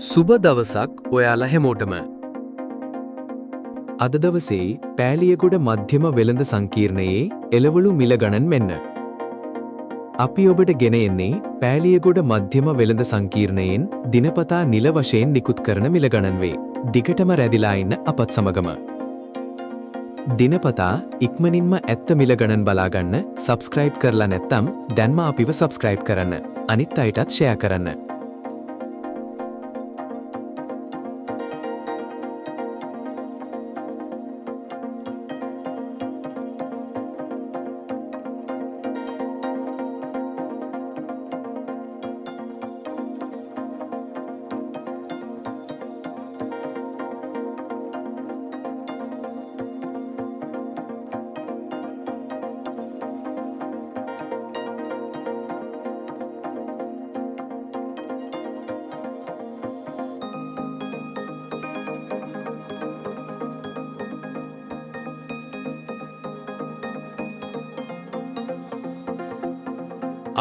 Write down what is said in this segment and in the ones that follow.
සුබ දවසක් ඔයාලා හැමෝටම. අද දවසේ පෑලියගොඩ මධ්‍යම වෙළඳ සංකීර්ණයේ එළවලු මිල ගණන් මෙන්න. අපි ඔබට ගෙන එන්නේ පෑලියගොඩ මධ්‍යම වෙළඳ සංකීර්ණයෙන් දිනපතා නිල වශයෙන් නිකුත් කරන මිල ගණන් වේ. දිගටම රැඳිලා ඉන්න අපත් සමගම. දිනපතා ඉක්මනින්ම ඇත්ත මිල ගණන් බලා ගන්න සබ්ස්ක්‍රයිබ් කරලා නැත්නම් දැන්ම අපිව සබ්ස්ක්‍රයිබ් කරන්න. අනිත් අයටත් ෂෙයා කරන්න.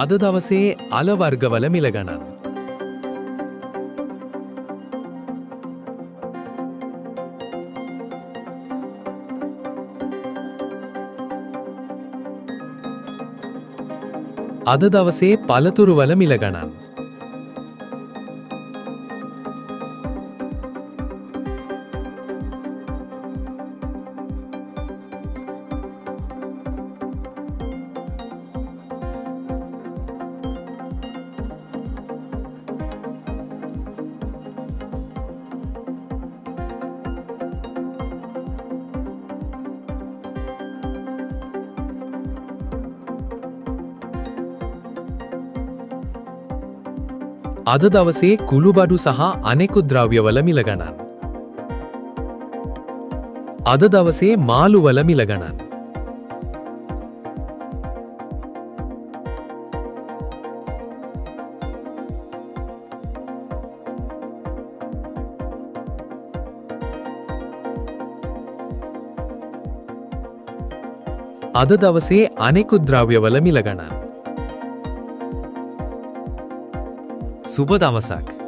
අද දවසේ අල වර්ගවල මිල ගණන්. අද දවසේ පළතුරුවල මිල ගණන්. අද දවසේ කුළුබඩු සහ අනෙකුත් ද්‍රව්‍යවල මිල ගණන්. අද දවසේ මාළුවල මිල ගණන්. අද දවසේ අනෙකුත් ද්‍රව්‍යවල මිල ගණන්. සුබ දවසක්.